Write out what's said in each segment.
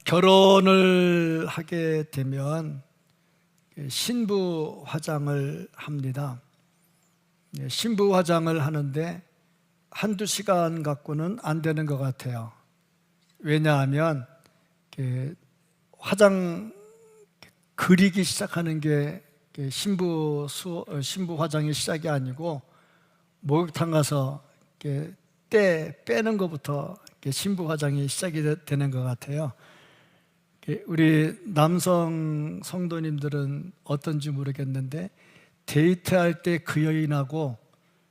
결혼을 하게 되면 신부 화장을 합니다. 신부 화장을 하는데 한두 시간 갖고는 안 되는 것 같아요. 왜냐하면 화장 그리기 시작하는 게 신부 화장이 시작이 아니고 목욕탕 가서 때 빼는 것부터 신부 화장이 시작이 되는 것 같아요. 우리 남성 성도님들은 어떤지 모르겠는데 데이트할 때 그 여인하고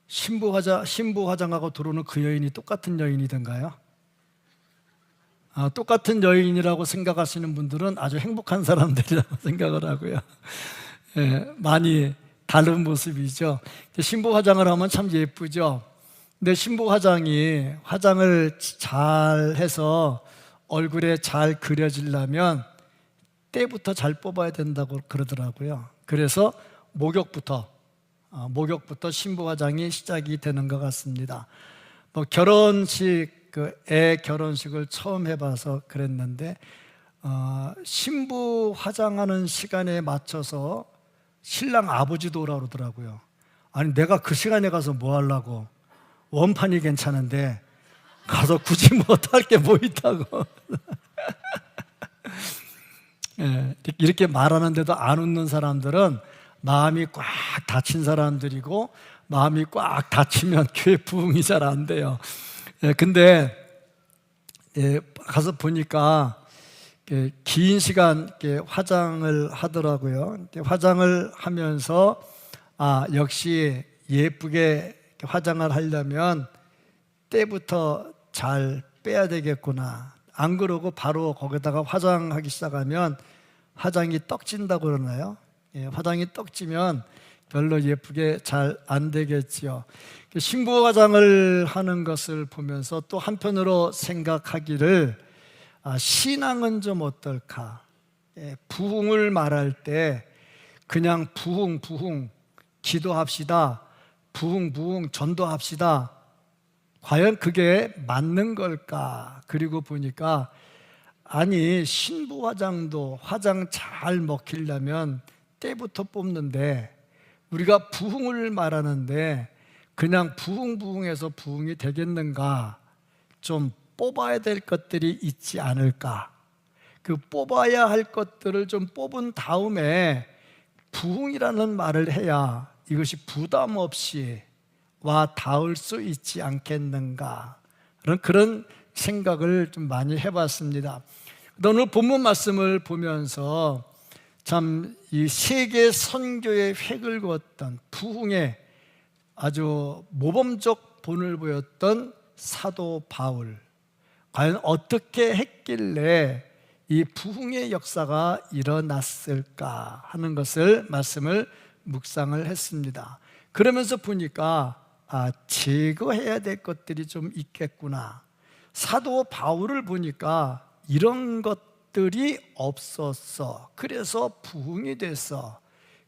신부 화장하고 들어오는 그 여인이 똑같은 여인이던가요? 똑같은 여인이라고 생각하시는 분들은 아주 행복한 사람들이라고 생각을 하고요. 많이 다른 모습이죠. 신부 화장을 하면 참 예쁘죠. 근데 신부 화장을 잘 해서 얼굴에 잘 그려지려면 때부터 잘 뽑아야 된다고 그러더라고요. 그래서 목욕부터 신부 화장이 시작이 되는 것 같습니다. 애 결혼식을 처음 해봐서 그랬는데 신부 화장하는 시간에 맞춰서 신랑 아버지도 오라 그러더라고요. 아니 내가 그 시간에 가서 뭐 하려고, 원판이 괜찮은데 가서 굳이 못할 게 뭐 있다고. 이렇게 말하는데도 안 웃는 사람들은 마음이 꽉 닫힌 사람들이고, 마음이 꽉 닫히면 교회 부흥이 잘 안 돼요. 근데 가서 보니까 긴 시간 화장을 하더라고요. 화장을 하면서 역시 예쁘게 화장을 하려면 때부터 잘 빼야 되겠구나. 안 그러고 바로 거기다가 화장하기 시작하면 화장이 떡진다고 그러나요? 화장이 떡지면 별로 예쁘게 잘 안 되겠지요. 신부 화장을 하는 것을 보면서 또 한편으로 생각하기를 신앙은 좀 어떨까? 부흥을 말할 때 그냥 부흥 기도합시다, 부흥 전도합시다, 과연 그게 맞는 걸까? 그리고 보니까 아니 신부 화장도 화장 잘 먹히려면 때부터 뽑는데 우리가 부흥을 말하는데 그냥 부흥해서 부흥이 되겠는가? 좀 뽑아야 될 것들이 있지 않을까? 그 뽑아야 할 것들을 좀 뽑은 다음에 부흥이라는 말을 해야 이것이 부담 없이 와 닿을 수 있지 않겠는가? 그런 생각을 좀 많이 해봤습니다. 오늘 본문 말씀을 보면서 참 이 세계 선교의 획을 그었던 부흥의 아주 모범적 본을 보였던 사도 바울, 과연 어떻게 했길래 이 부흥의 역사가 일어났을까 하는 것을 말씀을 묵상을 했습니다. 그러면서 보니까 제거해야 될 것들이 좀 있겠구나. 사도 바울을 보니까 이런 것들이 없었어. 그래서 부흥이 됐어.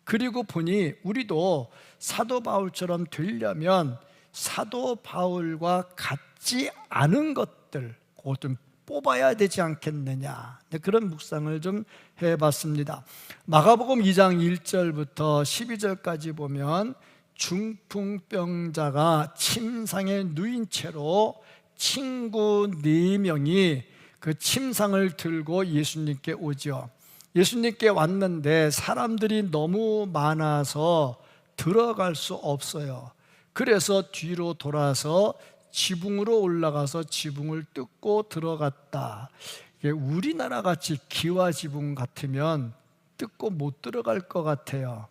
그리고 보니 우리도 사도 바울처럼 되려면 사도 바울과 같지 않은 것들 그것 좀 뽑아야 되지 않겠느냐, 그런 묵상을 좀 해봤습니다. 마가복음 2장 1절부터 12절까지 보면 중풍병자가 침상에 누인 채로 친구 4명이 그 침상을 들고 예수님께 오죠. 예수님께 왔는데 사람들이 너무 많아서 들어갈 수 없어요. 그래서 뒤로 돌아서 지붕으로 올라가서 지붕을 뜯고 들어갔다. 우리나라 같이 기와지붕 같으면 뜯고 못 들어갈 것 같아요.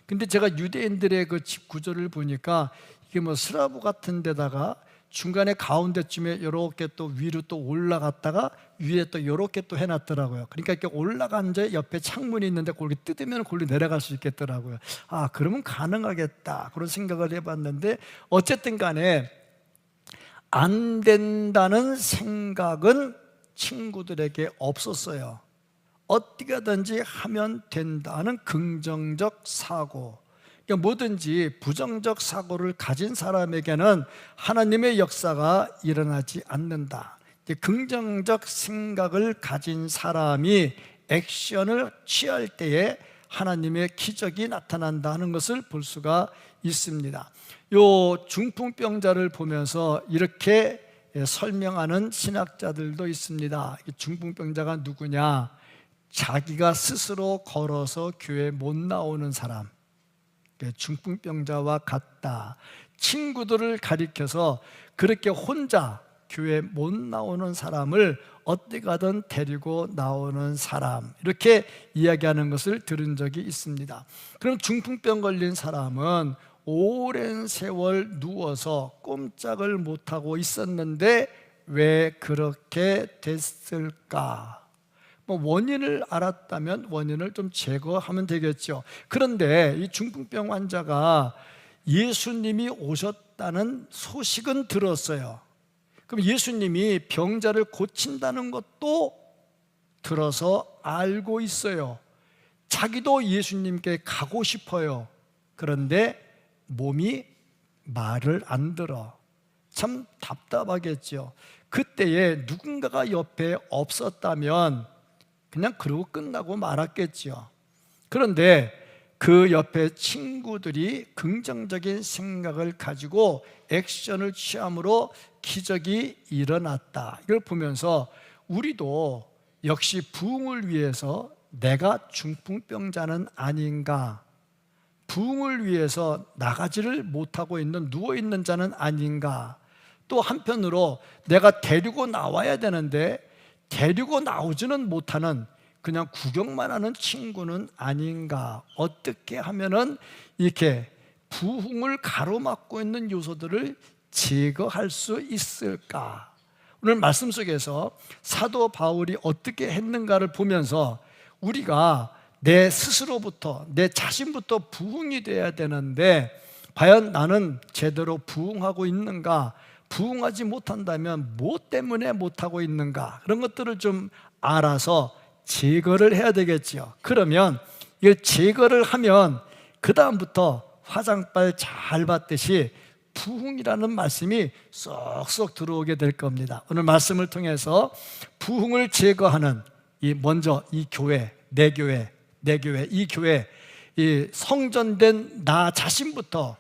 근데 제가 유대인들의 그 집 구조를 보니까 이게 스라브 같은 데다가 중간에 가운데쯤에 이렇게 또 위로 또 올라갔다가 위에 또 이렇게 또 해놨더라고요. 그러니까 이렇게 올라간 데 옆에 창문이 있는데 거기 뜯으면 거기 내려갈 수 있겠더라고요. 그러면 가능하겠다, 그런 생각을 해봤는데 어쨌든 간에 안 된다는 생각은 친구들에게 없었어요. 어떻게 하든지 하면 된다는 긍정적 사고, 그러니까 뭐든지 부정적 사고를 가진 사람에게는 하나님의 역사가 일어나지 않는다. 긍정적 생각을 가진 사람이 액션을 취할 때에 하나님의 기적이 나타난다는 것을 볼 수가 있습니다. 요 중풍병자를 보면서 이렇게 설명하는 신학자들도 있습니다. 중풍병자가 누구냐? 자기가 스스로 걸어서 교회 못 나오는 사람, 중풍병자와 같다. 친구들을 가리켜서 그렇게 혼자 교회 못 나오는 사람을 어떻게 가든 데리고 나오는 사람, 이렇게 이야기하는 것을 들은 적이 있습니다. 그럼 중풍병 걸린 사람은 오랜 세월 누워서 꼼짝을 못하고 있었는데 왜 그렇게 됐을까? 원인을 알았다면 원인을 좀 제거하면 되겠죠. 그런데 이 중풍병 환자가 예수님이 오셨다는 소식은 들었어요. 그럼 예수님이 병자를 고친다는 것도 들어서 알고 있어요. 자기도 예수님께 가고 싶어요. 그런데 몸이 말을 안 들어. 참 답답하겠죠. 그때에 누군가가 옆에 없었다면 그냥 그러고 끝나고 말았겠죠. 그런데 그 옆에 친구들이 긍정적인 생각을 가지고 액션을 취함으로 기적이 일어났다. 이걸 보면서 우리도 역시 부흥을 위해서 내가 중풍병자는 아닌가, 부흥을 위해서 나가지를 못하고 있는 누워있는 자는 아닌가, 또 한편으로 내가 데리고 나와야 되는데 데리고 나오지는 못하는 그냥 구경만 하는 친구는 아닌가, 어떻게 하면은 이렇게 부흥을 가로막고 있는 요소들을 제거할 수 있을까? 오늘 말씀 속에서 사도 바울이 어떻게 했는가를 보면서 우리가 내 스스로부터, 내 자신부터 부흥이 돼야 되는데 과연 나는 제대로 부흥하고 있는가? 부흥하지 못한다면 뭐 때문에 못하고 있는가? 그런 것들을 좀 알아서 제거를 해야 되겠죠. 그러면 이걸 제거를 하면 그 다음부터 화장발 잘 받듯이 부흥이라는 말씀이 쏙쏙 들어오게 될 겁니다. 오늘 말씀을 통해서 부흥을 제거하는 먼저 이 교회, 내 교회, 이 교회, 이 성전된 나 자신부터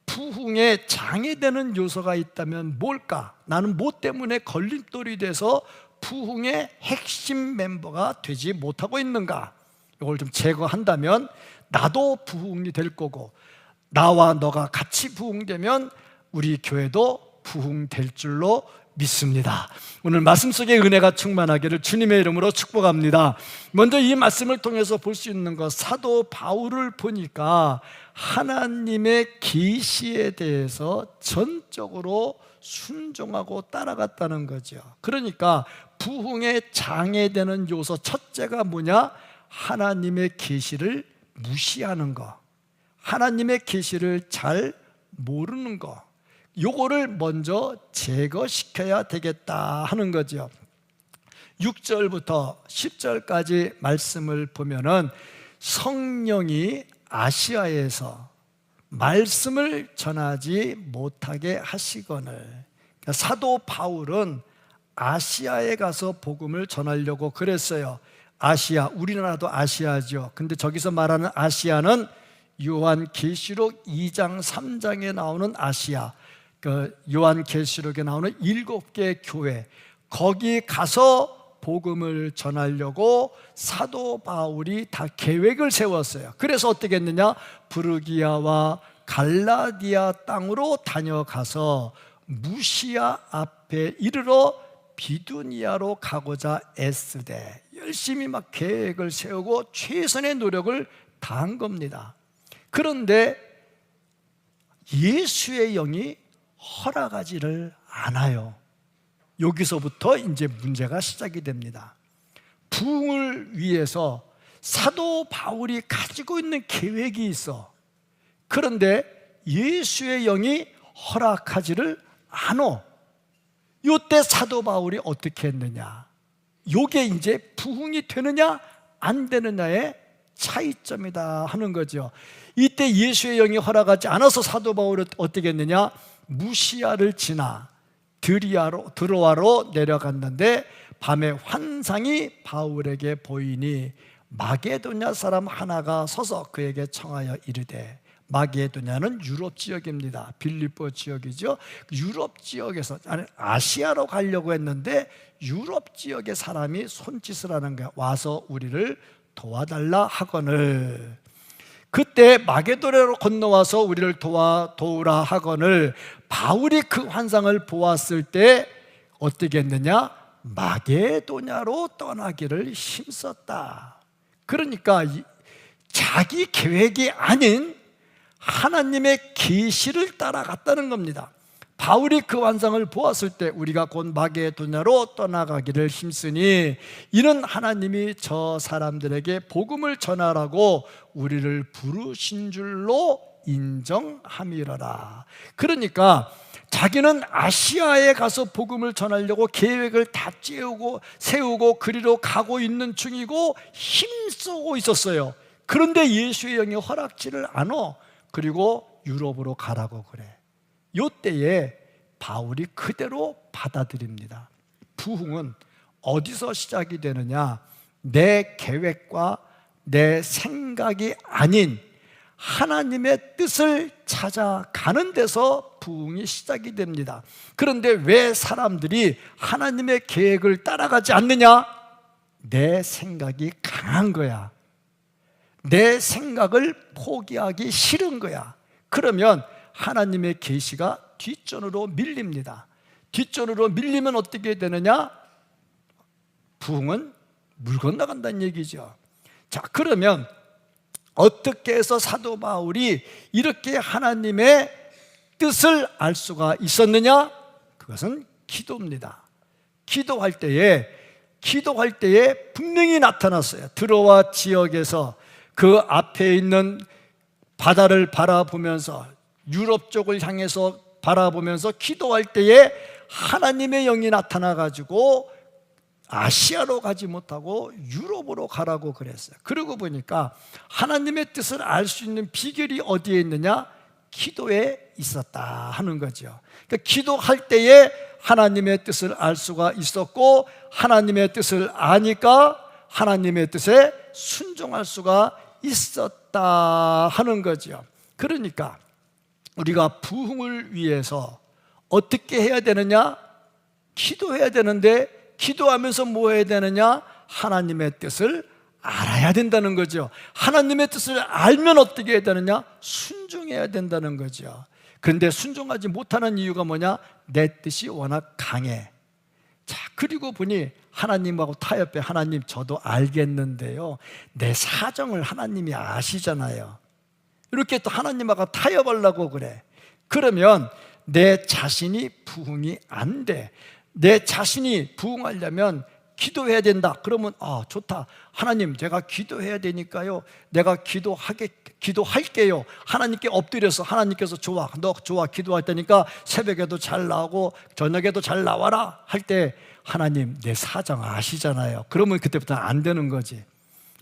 부흥에 장애되는 요소가 있다면 뭘까? 나는 뭐 때문에 걸림돌이 돼서 부흥의 핵심 멤버가 되지 못하고 있는가? 이걸 좀 제거한다면 나도 부흥이 될 거고, 나와 너가 같이 부흥되면 우리 교회도 부흥될 줄로 믿습니다. 오늘 말씀 속에 은혜가 충만하기를 주님의 이름으로 축복합니다. 먼저 이 말씀을 통해서 볼 수 있는 것, 사도 바울을 보니까 하나님의 계시에 대해서 전적으로 순종하고 따라갔다는 거죠. 그러니까 부흥에 장애되는 요소 첫째가 뭐냐? 하나님의 계시를 무시하는 거, 하나님의 계시를 잘 모르는 거, 요거를 먼저 제거시켜야 되겠다 하는 거죠. 6절부터 10절까지 말씀을 보면은 성령이 아시아에서 말씀을 전하지 못하게 하시거늘, 그러니까 사도 바울은 아시아에 가서 복음을 전하려고 그랬어요. 아시아, 우리나라도 아시아죠. 근데 저기서 말하는 아시아는 요한계시록 2장 3장에 나오는 아시아, 그 요한계시록에 나오는 7개의 교회, 거기 가서 복음을 전하려고 사도 바울이 다 계획을 세웠어요. 그래서 어떻게 했느냐? 부르기아와 갈라디아 땅으로 다녀가서 무시아 앞에 이르러 비두니아로 가고자 애쓰되 열심히 막 계획을 세우고 최선의 노력을 다한 겁니다. 그런데 예수의 영이 허락하지를 않아요. 여기서부터 이제 문제가 시작이 됩니다. 부흥을 위해서 사도 바울이 가지고 있는 계획이 있어. 그런데 예수의 영이 허락하지를 않아. 이때 사도 바울이 어떻게 했느냐? 이게 이제 부흥이 되느냐 안 되느냐의 차이점이다 하는 거죠. 이때 예수의 영이 허락하지 않아서 사도 바울은 어떻게 했느냐? 무시아를 지나 드로아로 내려갔는데 밤에 환상이 바울에게 보이니 마게도냐 사람 하나가 서서 그에게 청하여 이르되, 마게도냐는 유럽 지역입니다. 빌립보 지역이죠. 유럽 지역에서, 아니 아시아로 가려고 했는데 유럽 지역의 사람이 손짓을 하는 거야. 와서 우리를 도와달라 하거늘. 그때 마게도냐로 건너와서 우리를 도우라 하거늘 바울이 그 환상을 보았을 때 어떻게 했느냐? 마게도냐로 떠나기를 힘썼다. 그러니까 자기 계획이 아닌 하나님의 계시를 따라갔다는 겁니다. 바울이 그 환상을 보았을 때 우리가 곧 마게도냐로 떠나가기를 힘쓰니 이는 하나님이 저 사람들에게 복음을 전하라고 우리를 부르신 줄로 인정함이러라. 그러니까 자기는 아시아에 가서 복음을 전하려고 계획을 다 세우고 그리로 가고 있는 중이고 힘쓰고 있었어요. 그런데 예수의 영이 허락지를 않아. 그리고 유럽으로 가라고 그래. 요때에 바울이 그대로 받아들입니다. 부흥은 어디서 시작이 되느냐? 내 계획과 내 생각이 아닌 하나님의 뜻을 찾아가는 데서 부흥이 시작이 됩니다. 그런데 왜 사람들이 하나님의 계획을 따라가지 않느냐? 내 생각이 강한 거야. 내 생각을 포기하기 싫은 거야. 그러면 하나님의 계시가 뒷전으로 밀립니다. 뒷전으로 밀리면 어떻게 되느냐? 부흥은 물 건너간다는 얘기죠. 자, 그러면 어떻게 해서 사도 바울이 이렇게 하나님의 뜻을 알 수가 있었느냐? 그것은 기도입니다. 기도할 때에 분명히 나타났어요. 드로아 지역에서 그 앞에 있는 바다를 바라보면서 유럽 쪽을 향해서 바라보면서 기도할 때에 하나님의 영이 나타나가지고 아시아로 가지 못하고 유럽으로 가라고 그랬어요. 그러고 보니까 하나님의 뜻을 알 수 있는 비결이 어디에 있느냐? 기도에 있었다 하는 거죠. 그러니까 기도할 때에 하나님의 뜻을 알 수가 있었고, 하나님의 뜻을 아니까 하나님의 뜻에 순종할 수가 있었다 하는 거죠. 그러니까 우리가 부흥을 위해서 어떻게 해야 되느냐? 기도해야 되는데, 기도하면서 뭐 해야 되느냐? 하나님의 뜻을 알아야 된다는 거죠. 하나님의 뜻을 알면 어떻게 해야 되느냐? 순종해야 된다는 거죠. 그런데 순종하지 못하는 이유가 뭐냐? 내 뜻이 워낙 강해. 자, 그리고 보니 하나님하고 타협해. 하나님, 저도 알겠는데요, 내 사정을 하나님이 아시잖아요. 이렇게 또 하나님하고 타협하려고 그래. 그러면 내 자신이 부흥이 안 돼. 내 자신이 부흥하려면 기도해야 된다. 그러면 좋다. 하나님, 제가 기도해야 되니까요, 내가 기도할게요. 하나님께 엎드려서 하나님께서 좋아, 너 좋아, 기도할 테니까 새벽에도 잘 나오고 저녁에도 잘 나와라 할 때 하나님 내 사정 아시잖아요. 그러면 그때부터 안 되는 거지.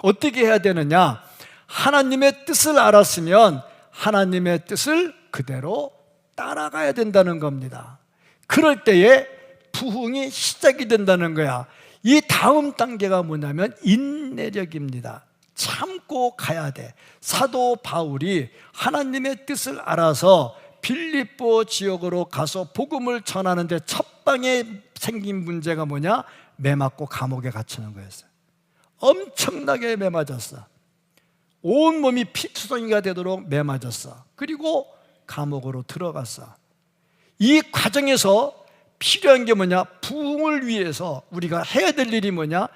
어떻게 해야 되느냐? 하나님의 뜻을 알았으면 하나님의 뜻을 그대로 따라가야 된다는 겁니다. 그럴 때에 부흥이 시작이 된다는 거야. 이 다음 단계가 뭐냐면 인내력입니다. 참고 가야 돼. 사도 바울이 하나님의 뜻을 알아서 빌립보 지역으로 가서 복음을 전하는데 첫 방에 생긴 문제가 뭐냐? 매 맞고 감옥에 갇히는 거였어요. 엄청나게 매 맞았어. 온몸이 피투성이가 되도록 매 맞았어. 그리고 감옥으로 들어갔어. 이 과정에서 필요한 게 뭐냐? 부흥을 위해서 우리가 해야 될 일이 뭐냐?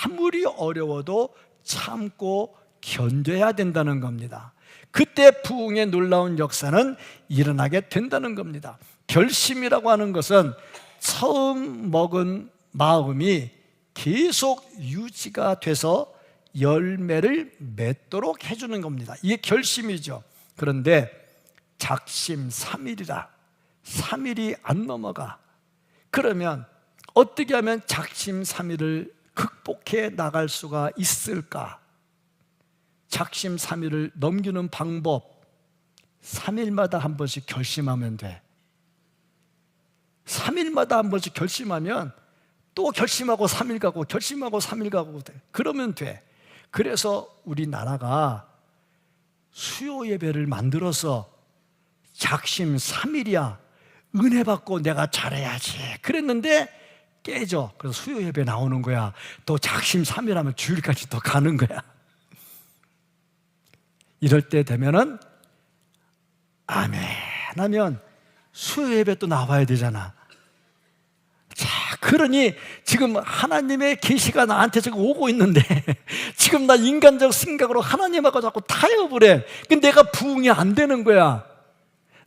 아무리 어려워도 참고 견뎌야 된다는 겁니다. 그때 부흥의 놀라운 역사는 일어나게 된다는 겁니다. 결심이라고 하는 것은 처음 먹은 마음이 계속 유지가 돼서 열매를 맺도록 해주는 겁니다. 이게 결심이죠. 그런데 작심삼일이다. 3일이 안 넘어가. 그러면 어떻게 하면 작심삼일을 극복해 나갈 수가 있을까? 작심삼일을 넘기는 방법, 3일마다 한 번씩 결심하면 돼. 3일마다 한 번씩 결심하면 또 결심하고 3일 가고 결심하고 3일 가고 그러면 돼. 그래서 우리나라가 수요 예배를 만들어서 작심 3일이야 은혜 받고 내가 잘해야지 그랬는데 깨져. 그래서 수요 예배 나오는 거야. 또 작심 3일 하면 주일까지 또 가는 거야. 이럴 때 되면은 아멘 하면 수요 예배 또 나와야 되잖아. 자, 그러니 지금 하나님의 계시가 나한테 지금 오고 있는데 지금 나 인간적 생각으로 하나님하고 자꾸 타협을 해. 근데 내가 부흥이 안 되는 거야.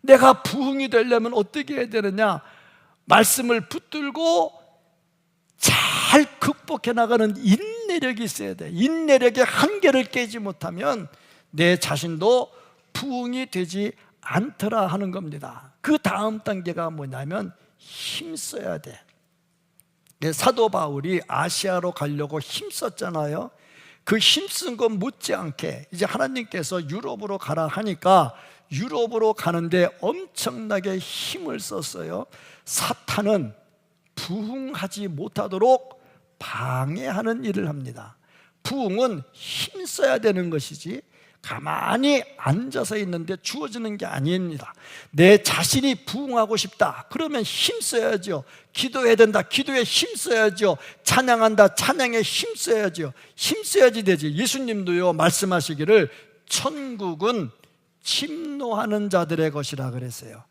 내가 부흥이 되려면 어떻게 해야 되느냐? 말씀을 붙들고 잘 극복해 나가는 인내력이 있어야 돼. 인내력의 한계를 깨지 못하면 내 자신도 부흥이 되지 않더라 하는 겁니다. 그 다음 단계가 뭐냐면 힘써야 돼. 사도 바울이 아시아로 가려고 힘썼잖아요. 그 힘쓴 건 못지않게 이제 하나님께서 유럽으로 가라 하니까 유럽으로 가는데 엄청나게 힘을 썼어요. 사탄은 부흥하지 못하도록 방해하는 일을 합니다. 부흥은 힘써야 되는 것이지 가만히 앉아서 있는데 주어지는 게 아닙니다. 내 자신이 부흥하고 싶다 그러면 힘써야죠. 기도해야 된다, 기도에 힘써야죠. 찬양한다, 찬양에 힘써야죠. 힘써야지 되지. 예수님도요 말씀하시기를 천국은 침노하는 자들의 것이라 그랬어요.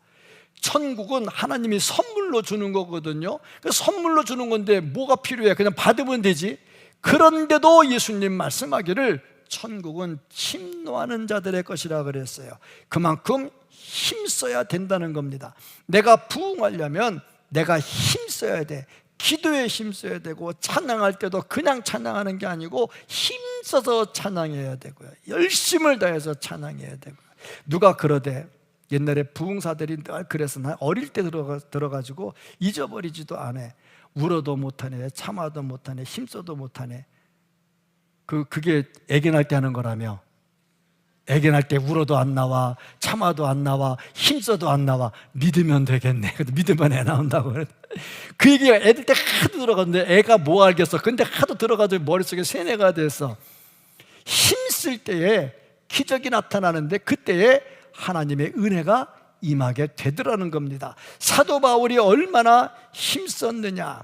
천국은 하나님이 선물로 주는 거거든요. 선물로 주는 건데 뭐가 필요해? 그냥 받으면 되지. 그런데도 예수님 말씀하기를 천국은 침노하는 자들의 것이라 그랬어요. 그만큼 힘써야 된다는 겁니다. 내가 부흥하려면 내가 힘써야 돼. 기도에 힘써야 되고 찬양할 때도 그냥 찬양하는 게 아니고 힘써서 찬양해야 되고요. 열심을 다해서 찬양해야 되고요. 누가 그러대? 옛날에 부흥사들이 늘 그래서 나 어릴 때 들어가지고 잊어버리지도 않아. 울어도 못하네, 참아도 못하네, 힘써도 못하네. 그게 애견할 때 하는 거라며. 애견할 때 울어도 안 나와, 참아도 안 나와, 힘써도 안 나와. 믿으면 되겠네. 믿으면 애 나온다고. 그 얘기가 애들 때 하도 들어갔는데 애가 뭐 알겠어. 근데 하도 들어가지고 머릿속에 세뇌가 됐어. 힘쓸 때에 기적이 나타나는데 그때에 하나님의 은혜가 임하게 되더라는 겁니다. 사도 바울이 얼마나 힘썼느냐.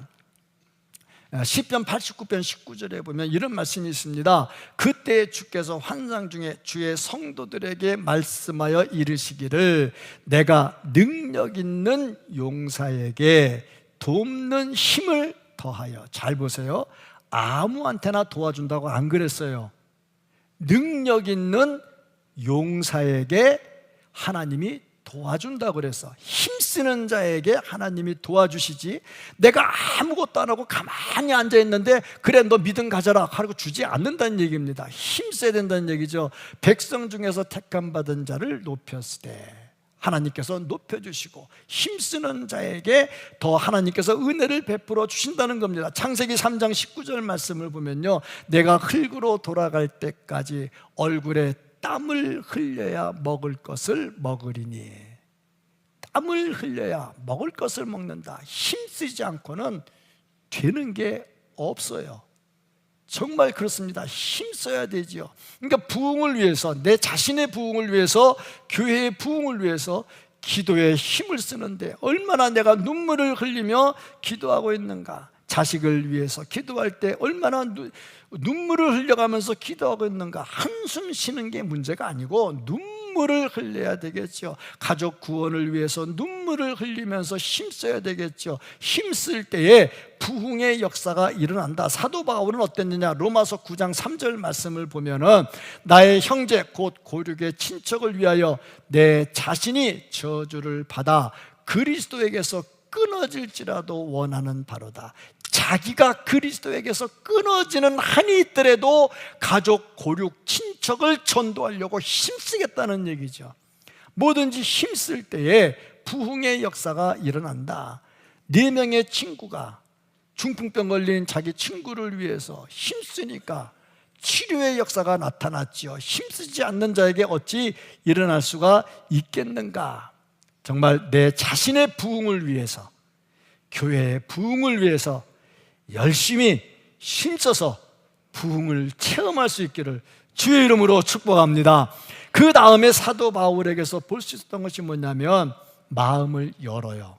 시편 89편 19절에 보면 이런 말씀이 있습니다. 그때 주께서 환상 중에 주의 성도들에게 말씀하여 이르시기를 내가 능력 있는 용사에게 돕는 힘을 더하여. 잘 보세요. 아무한테나 도와준다고 안 그랬어요. 능력 있는 용사에게 하나님이 도와준다고 그래서 힘쓰는 자에게 하나님이 도와주시지 내가 아무것도 안 하고 가만히 앉아있는데 그래 너 믿음 가져라 하고 주지 않는다는 얘기입니다. 힘써야 된다는 얘기죠. 백성 중에서 택함 받은 자를 높였으되 하나님께서 높여주시고 힘쓰는 자에게 더 하나님께서 은혜를 베풀어 주신다는 겁니다. 창세기 3장 19절 말씀을 보면요 내가 흙으로 돌아갈 때까지 얼굴에 땀을 흘려야 먹을 것을 먹으리니. 땀을 흘려야 먹을 것을 먹는다. 힘쓰지 않고는 되는 게 없어요. 정말 그렇습니다. 힘써야 되지요. 그러니까 부흥을 위해서, 내 자신의 부흥을 위해서, 교회의 부흥을 위해서 기도에 힘을 쓰는데 얼마나 내가 눈물을 흘리며 기도하고 있는가. 자식을 위해서 기도할 때 얼마나 눈물을 흘려가면서 기도하고 있는가. 한숨 쉬는 게 문제가 아니고 눈물을 흘려야 되겠죠. 가족 구원을 위해서 눈물을 흘리면서 힘써야 되겠죠. 힘쓸 때에 부흥의 역사가 일어난다. 사도 바울은 어땠느냐? 로마서 9장 3절 말씀을 보면은 나의 형제 곧 고륙의 친척을 위하여 내 자신이 저주를 받아 그리스도에게서 끊어질지라도 원하는 바로다. 자기가 그리스도에게서 끊어지는 한이 있더라도 가족, 고륙, 친척을 전도하려고 힘쓰겠다는 얘기죠. 뭐든지 힘쓸 때에 부흥의 역사가 일어난다. 4명의 친구가 중풍병 걸린 자기 친구를 위해서 힘쓰니까 치료의 역사가 나타났지요. 힘쓰지 않는 자에게 어찌 일어날 수가 있겠는가. 정말 내 자신의 부흥을 위해서 교회의 부흥을 위해서 열심히 힘써서 부흥을 체험할 수 있기를 주의 이름으로 축복합니다. 그 다음에 사도 바울에게서 볼 수 있었던 것이 뭐냐면 마음을 열어요.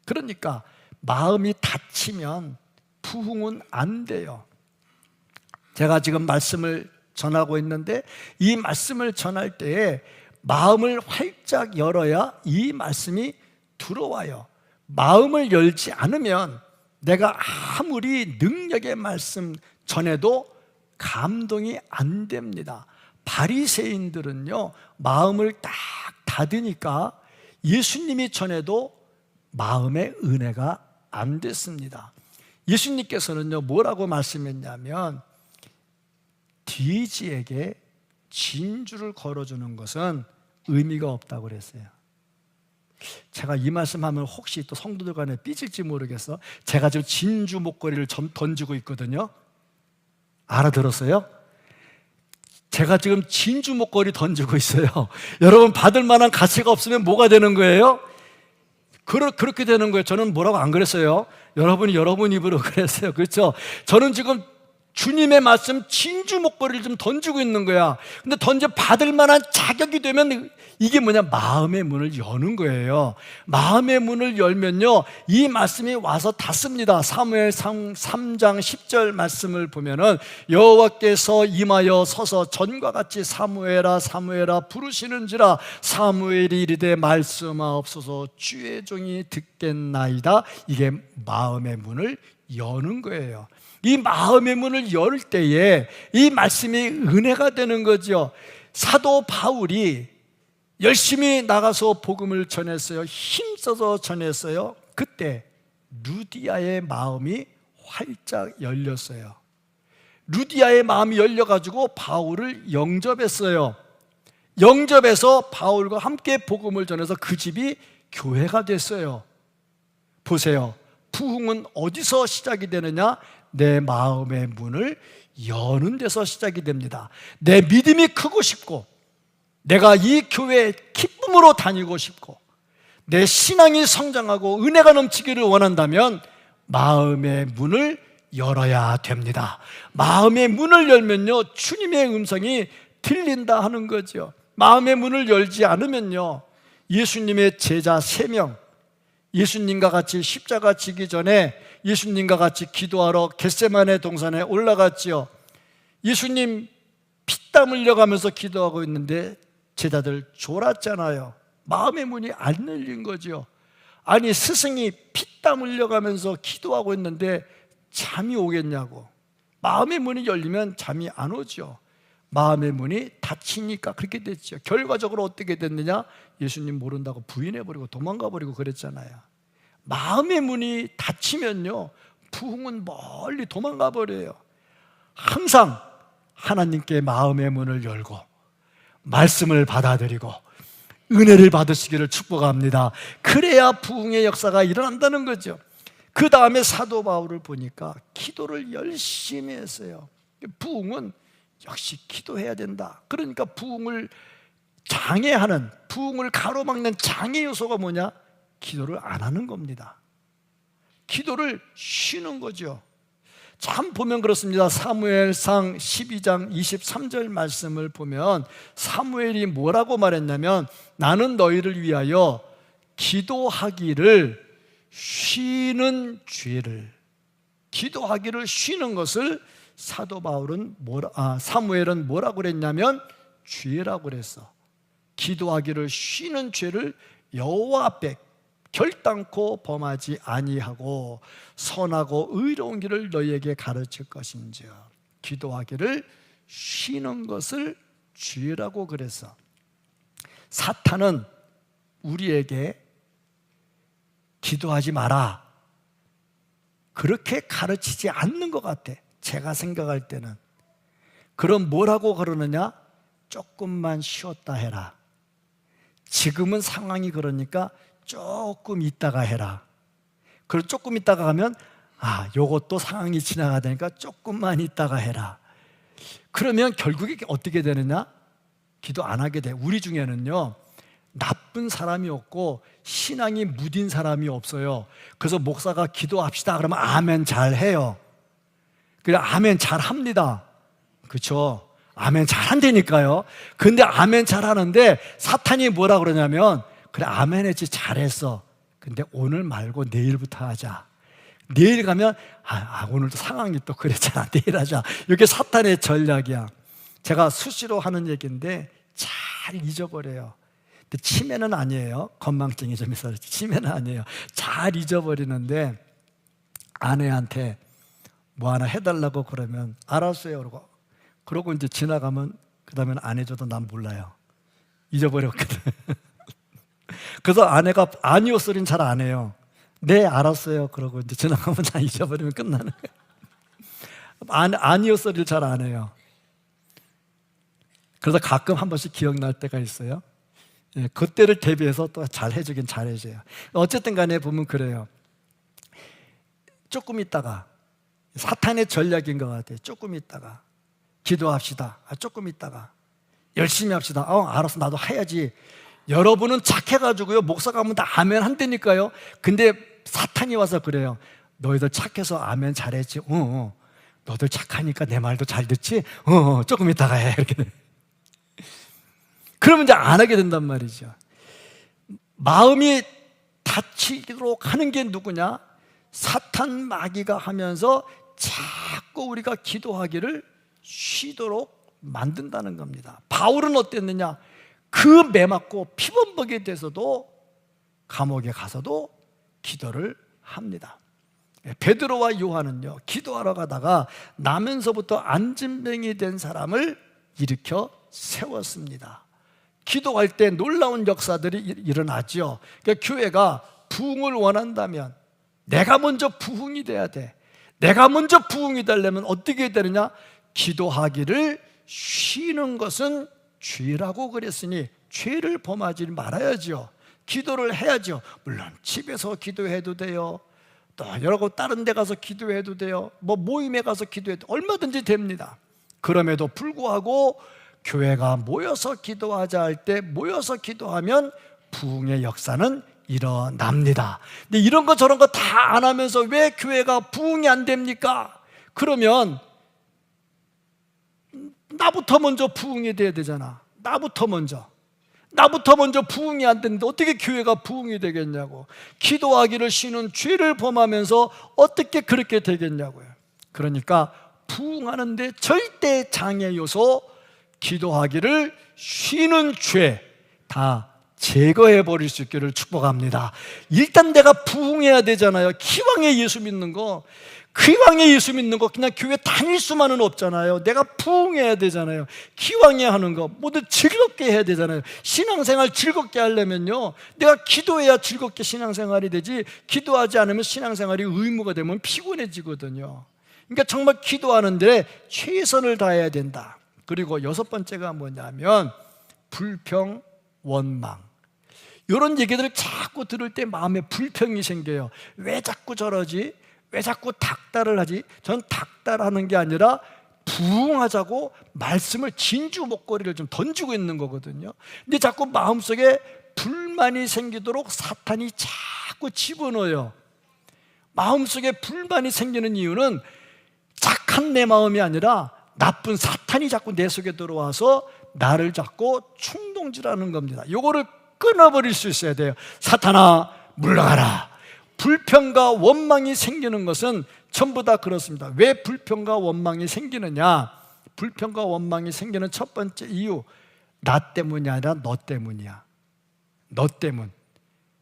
그러니까 마음이 닫히면 부흥은 안 돼요. 제가 지금 말씀을 전하고 있는데 이 말씀을 전할 때에 마음을 활짝 열어야 이 말씀이 들어와요. 마음을 열지 않으면 내가 아무리 능력의 말씀 전해도 감동이 안 됩니다. 바리새인들은요, 마음을 딱 닫으니까 예수님이 전해도 마음의 은혜가 안 됐습니다. 예수님께서는요, 뭐라고 말씀했냐면 돼지에게 진주를 걸어주는 것은 의미가 없다고 그랬어요. 제가 이 말씀하면 혹시 또 성도들 간에 삐질지 모르겠어. 제가 지금 진주 목걸이를 던지고 있거든요. 알아들었어요? 제가 지금 진주 목걸이 던지고 있어요. 여러분, 받을 만한 가치가 없으면 뭐가 되는 거예요? 그렇게 되는 거예요. 저는 뭐라고 안 그랬어요. 여러분이 여러분 입으로 그랬어요. 그렇죠? 저는 지금 주님의 말씀 진주 목걸이를 좀 던지고 있는 거야. 근데 던져 받을 만한 자격이 되면 이게 뭐냐? 마음의 문을 여는 거예요. 마음의 문을 열면요, 이 말씀이 와서 닿습니다. 사무엘상 3장 10절 말씀을 보면은 여호와께서 임하여 서서 전과 같이 사무엘아 사무엘아 부르시는지라 사무엘이 이르되 말씀하옵소서 주의 종이 듣겠나이다. 이게 마음의 문을 여는 거예요. 이 마음의 문을 열 때에 이 말씀이 은혜가 되는 거죠. 사도 바울이 열심히 나가서 복음을 전했어요. 힘써서 전했어요. 그때 루디아의 마음이 활짝 열렸어요. 루디아의 마음이 열려가지고 바울을 영접했어요. 영접해서 바울과 함께 복음을 전해서 그 집이 교회가 됐어요. 보세요. 부흥은 어디서 시작이 되느냐? 내 마음의 문을 여는 데서 시작이 됩니다. 내 믿음이 크고 싶고 내가 이 교회에 기쁨으로 다니고 싶고 내 신앙이 성장하고 은혜가 넘치기를 원한다면 마음의 문을 열어야 됩니다. 마음의 문을 열면요, 주님의 음성이 들린다 하는 거죠. 마음의 문을 열지 않으면요, 예수님의 제자 3명, 예수님과 같이 십자가 지기 전에 예수님과 같이 기도하러 겟세마네 동산에 올라갔지요. 예수님 피땀 흘려가면서 기도하고 있는데 제자들 졸았잖아요. 마음의 문이 안 열린 거죠. 아니, 스승이 피땀 흘려가면서 기도하고 있는데 잠이 오겠냐고. 마음의 문이 열리면 잠이 안 오죠. 마음의 문이 닫히니까 그렇게 됐죠. 결과적으로 어떻게 됐느냐? 예수님 모른다고 부인해버리고 도망가버리고 그랬잖아요. 마음의 문이 닫히면요, 부흥은 멀리 도망가버려요. 항상 하나님께 마음의 문을 열고 말씀을 받아들이고 은혜를 받으시기를 축복합니다. 그래야 부흥의 역사가 일어난다는 거죠. 그 다음에 사도 바울을 보니까 기도를 열심히 했어요. 부흥은 역시 기도해야 된다. 그러니까 부흥을 장애하는, 부흥을 가로막는 장애 요소가 뭐냐? 기도를 안 하는 겁니다. 기도를 쉬는 거죠. 참 보면 그렇습니다. 사무엘상 12장 23절 말씀을 보면 사무엘이 뭐라고 말했냐면 나는 너희를 위하여 기도하기를 쉬는 죄를, 기도하기를 쉬는 것을 사무엘은 뭐라고 그랬냐면 죄라고 그랬어. 기도하기를 쉬는 죄를 여호와 앞에 결단코 범하지 아니하고 선하고 의로운 길을 너희에게 가르칠 것인지요. 기도하기를 쉬는 것을 죄라고 그래서 사탄은 우리에게 기도하지 마라 그렇게 가르치지 않는 것 같아. 제가 생각할 때는. 그럼 뭐라고 그러느냐? 조금만 쉬었다 해라. 지금은 상황이 그러니까 조금 있다가 해라. 그리고 조금 있다가 하면 요것도 상황이 지나가다니까 조금만 있다가 해라. 그러면 결국에 어떻게 되느냐? 기도 안 하게 돼. 우리 중에는요, 나쁜 사람이었고 신앙이 무딘 사람이 없어요. 그래서 목사가 기도합시다 그러면 아멘 잘해요. 그래 아멘 잘합니다. 그렇죠? 아멘 잘한다니까요. 근데 아멘 잘하는데 사탄이 뭐라 그러냐면 그래 아멘 했지 잘했어. 근데 오늘 말고 내일부터 하자. 내일 가면 오늘도 상황이 또 그랬잖아. 내일 하자. 이게 사탄의 전략이야. 제가 수시로 하는 얘기인데 잘 잊어버려요. 근데 치매는 아니에요. 건망증이 좀 있어서 치매는 아니에요. 잘 잊어버리는데 아내한테 뭐 하나 해달라고 그러면 알았어요 그러고 이제 지나가면 그 다음에는 안 해줘도 난 몰라요. 잊어버렸거든. 그래서 아내가 아니요 소리는 잘 안 해요. 네 알았어요 그러고 이제 지나가면 다 잊어버리면 끝나는 거예요. 아니요 소리를 잘 안 해요. 그래서 가끔 한 번씩 기억날 때가 있어요. 예, 그때를 대비해서 또 잘 해주긴 잘 해줘요. 어쨌든 간에 보면 그래요. 조금 있다가 사탄의 전략인 것 같아요. 조금 있다가 기도합시다. 조금 있다가 열심히 합시다. 알았어 나도 해야지. 여러분은 착해가지고요 목사가 하면 다 아멘 한다니까요. 근데 사탄이 와서 그래요. 너희들 착해서 아멘 잘했지. 너희들 착하니까 내 말도 잘 듣지. 조금 있다가 해 이렇게. 그러면 이제 안 하게 된단 말이죠. 마음이 다치도록 하는 게 누구냐? 사탄 마귀가 하면서 자꾸 우리가 기도하기를 쉬도록 만든다는 겁니다. 바울은 어땠느냐? 그 매맞고 피범벅에 대해서도 감옥에 가서도 기도를 합니다. 베드로와 요한은요 기도하러 가다가 나면서부터 안진병이 된 사람을 일으켜 세웠습니다. 기도할 때 놀라운 역사들이 일어나죠. 그러니까 교회가 부흥을 원한다면 내가 먼저 부흥이 돼야 돼. 내가 먼저 부흥이 되려면 어떻게 되느냐? 기도하기를 쉬는 것은 죄라고 그랬으니 죄를 범하지 말아야죠. 기도를 해야죠. 물론 집에서 기도해도 돼요. 또 여러 곳 다른 데 가서 기도해도 돼요. 모임에 가서 기도해도 얼마든지 됩니다. 그럼에도 불구하고 교회가 모여서 기도하자 할 때 모여서 기도하면 부흥의 역사는 일어납니다. 근데 이런 거 저런 거 다 안 하면서 왜 교회가 부흥이 안 됩니까? 그러면 나부터 먼저 부흥이 돼야 되잖아. 나부터 먼저 부흥이 안 되는데 어떻게 교회가 부흥이 되겠냐고. 기도하기를 쉬는 죄를 범하면서 어떻게 그렇게 되겠냐고요. 그러니까 부흥하는데 절대 장애 요소 기도하기를 쉬는 죄 다 제거해 버릴 수 있기를 축복합니다. 일단 내가 부흥해야 되잖아요. 기왕에 예수 믿는 거 그냥 교회 다닐 수만은 없잖아요. 내가 부흥해야 되잖아요. 기왕에 하는 거 모두 즐겁게 해야 되잖아요. 신앙생활 즐겁게 하려면요 내가 기도해야 즐겁게 신앙생활이 되지, 기도하지 않으면 신앙생활이 의무가 되면 피곤해지거든요. 그러니까 정말 기도하는데 최선을 다해야 된다. 그리고 여섯 번째가 뭐냐면 불평, 원망. 이런 얘기들을 자꾸 들을 때 마음에 불평이 생겨요. 왜 자꾸 저러지? 왜 자꾸 닥달을 하지? 전 닥달하는 게 아니라 부흥하자고 말씀을 진주 목걸이를 좀 던지고 있는 거거든요. 근데 자꾸 마음속에 불만이 생기도록 사탄이 자꾸 집어넣어요. 마음속에 불만이 생기는 이유는 착한 내 마음이 아니라 나쁜 사탄이 자꾸 내 속에 들어와서 나를 자꾸 충동질하는 겁니다. 이거를 끊어버릴 수 있어야 돼요. 사탄아 물러가라. 불평과 원망이 생기는 것은 전부 다 그렇습니다. 왜 불평과 원망이 생기느냐? 불평과 원망이 생기는 첫 번째 이유, 나 때문이 아니라 너 때문이야. 너 때문.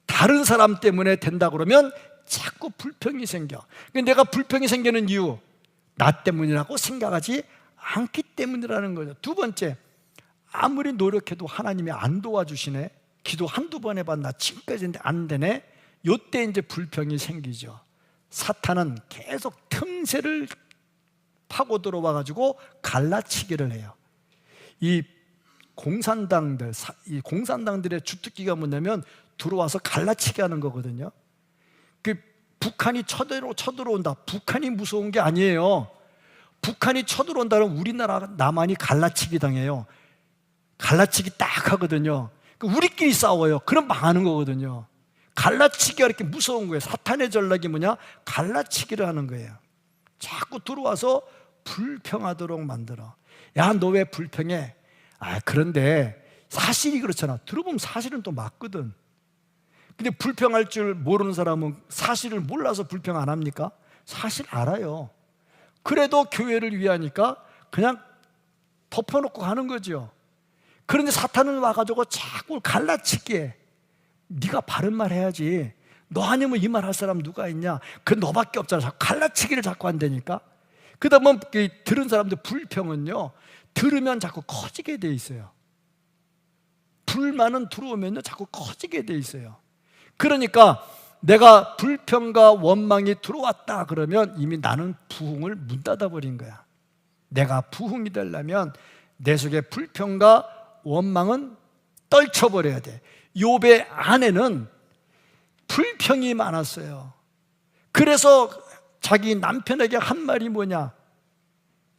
다른 사람 때문에 된다 그러면 자꾸 불평이 생겨. 내가 불평이 생기는 이유, 나 때문이라고 생각하지 않기 때문이라는 거죠. 두 번째, 아무리 노력해도 하나님이 안 도와주시네. 기도 한두 번 해봤나 지금까지 했는데 안 되네. 요때 이제 불평이 생기죠. 사탄은 계속 틈새를 파고 들어와가지고 갈라치기를 해요. 이 공산당들의 주특기가 뭐냐면 들어와서 갈라치기 하는 거거든요. 북한이 쳐들어온다. 북한이 무서운 게 아니에요. 북한이 쳐들어온다면 우리나라 남한이 갈라치기 당해요. 갈라치기 딱 하거든요. 우리끼리 싸워요. 그럼 망하는 거거든요. 갈라치기가 이렇게 무서운 거예요. 사탄의 전략이 뭐냐? 갈라치기를 하는 거예요. 자꾸 들어와서 불평하도록 만들어. 야, 너 왜 불평해? 그런데 사실이 그렇잖아. 들어보면 사실은 또 맞거든. 근데 불평할 줄 모르는 사람은 사실을 몰라서 불평 안 합니까? 사실 알아요. 그래도 교회를 위하니까 그냥 덮어놓고 가는 거죠. 그런데 사탄은 와가지고 자꾸 갈라치기해. 네가 바른 말 해야지. 너 아니면 이 말 할 사람 누가 있냐? 그 너밖에 없잖아. 자꾸 갈라치기를 자꾸 한다니까. 그러다 보면 들은 사람들 불평은요, 들으면 자꾸 커지게 돼 있어요. 불만은 들어오면요 자꾸 커지게 돼 있어요. 그러니까 내가 불평과 원망이 들어왔다 그러면 이미 나는 부흥을 문 닫아버린 거야. 내가 부흥이 되려면 내 속에 불평과 원망은 떨쳐버려야 돼. 욥의 아내는 불평이 많았어요. 그래서 자기 남편에게 한 말이 뭐냐?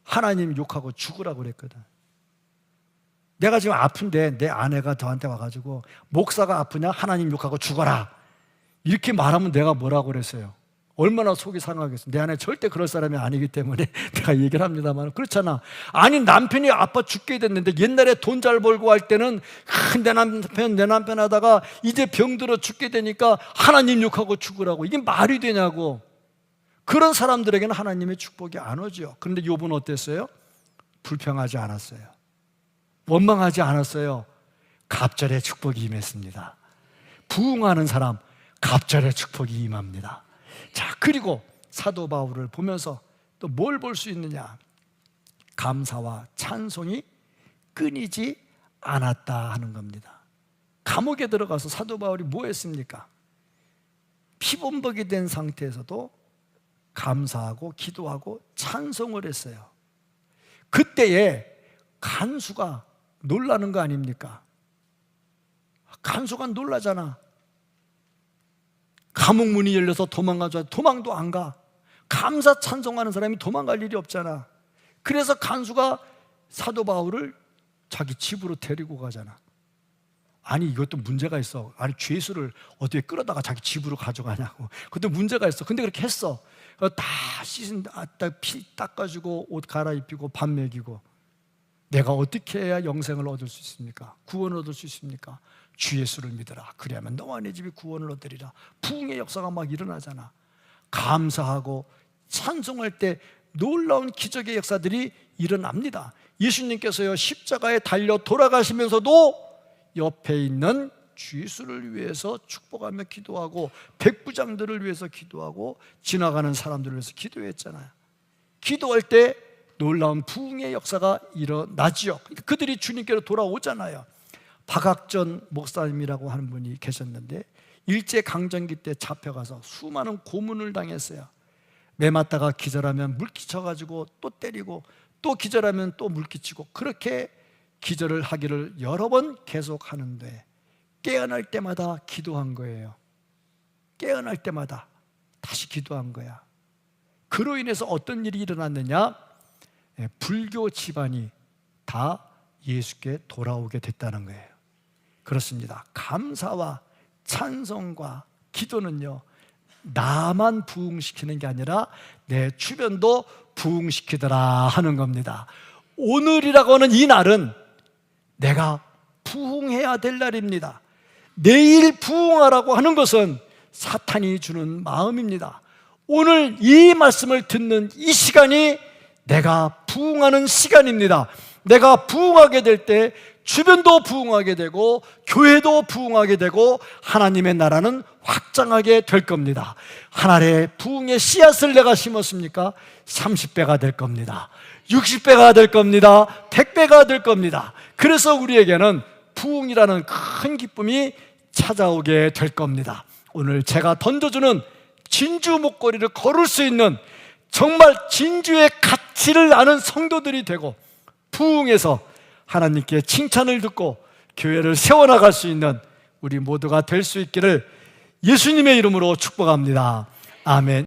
하나님 욕하고 죽으라고 그랬거든. 내가 지금 아픈데 내 아내가 저한테 와가지고 목사가 아프냐? 하나님 욕하고 죽어라. 이렇게 말하면 내가 뭐라고 그랬어요? 얼마나 속이 상하겠어. 내 아내 절대 그럴 사람이 아니기 때문에 내가 얘기를 합니다만 그렇잖아. 아니 남편이 아파 죽게 됐는데 옛날에 돈 잘 벌고 할 때는 내 남편 하다가 이제 병들어 죽게 되니까 하나님 욕하고 죽으라고. 이게 말이 되냐고. 그런 사람들에게는 하나님의 축복이 안 오죠. 그런데 욥은 어땠어요? 불평하지 않았어요. 원망하지 않았어요. 갑절의 축복이 임했습니다. 부흥하는 사람 갑절의 축복이 임합니다. 자, 그리고 사도 바울을 보면서 또 뭘 볼 수 있느냐? 감사와 찬송이 끊이지 않았다 하는 겁니다. 감옥에 들어가서 사도 바울이 뭐 했습니까? 피범벅이 된 상태에서도 감사하고 기도하고 찬송을 했어요. 그때에 간수가 놀라는 거 아닙니까? 간수가 놀라잖아. 감옥 문이 열려서 도망가자. 도망도 안 가. 감사 찬송하는 사람이 도망갈 일이 없잖아. 그래서 간수가 사도 바울을 자기 집으로 데리고 가잖아. 아니 이것도 문제가 있어. 아니 죄수를 어떻게 끌어다가 자기 집으로 가져가냐고. 그것도 문제가 있어. 근데 그렇게 했어. 다 씻은 피 닦아주고 옷 갈아입히고 밥 먹이고. 내가 어떻게 해야 영생을 얻을 수 있습니까? 구원을 얻을 수 있습니까? 주 예수를 믿어라. 그래야만 너와 네 집이 구원을 얻으리라. 부흥의 역사가 막 일어나잖아. 감사하고 찬송할 때 놀라운 기적의 역사들이 일어납니다. 예수님께서요 십자가에 달려 돌아가시면서도 옆에 있는 주 예수를 위해서 축복하며 기도하고 백부장들을 위해서 기도하고 지나가는 사람들을 위해서 기도했잖아요. 기도할 때 놀라운 부흥의 역사가 일어나지요. 그들이 주님께로 돌아오잖아요. 박학전 목사님이라고 하는 분이 계셨는데 일제강점기 때 잡혀가서 수많은 고문을 당했어요. 매 맞다가 기절하면 물 끼쳐가지고 또 때리고 또 기절하면 또 물 끼치고 그렇게 기절을 하기를 여러 번 계속하는데 깨어날 때마다 기도한 거예요. 깨어날 때마다 다시 기도한 거야. 그로 인해서 어떤 일이 일어났느냐? 불교 집안이 다 예수께 돌아오게 됐다는 거예요. 그렇습니다. 감사와 찬송과 기도는요 나만 부흥시키는 게 아니라 내 주변도 부흥시키더라 하는 겁니다. 오늘이라고 하는 이 날은 내가 부흥해야 될 날입니다. 내일 부흥하라고 하는 것은 사탄이 주는 마음입니다. 오늘 이 말씀을 듣는 이 시간이 내가 부흥하는 시간입니다. 내가 부흥하게 될 때 주변도 부흥하게 되고 교회도 부흥하게 되고 하나님의 나라는 확장하게 될 겁니다. 하나의 부흥의 씨앗을 내가 심었습니까? 30배가 될 겁니다. 60배가 될 겁니다. 100배가 될 겁니다. 그래서 우리에게는 부흥이라는 큰 기쁨이 찾아오게 될 겁니다. 오늘 제가 던져주는 진주 목걸이를 걸을 수 있는 정말 진주의 가치를 아는 성도들이 되고 부흥해서 하나님께 칭찬을 듣고 교회를 세워나갈 수 있는 우리 모두가 될 수 있기를 예수님의 이름으로 축복합니다. 아멘.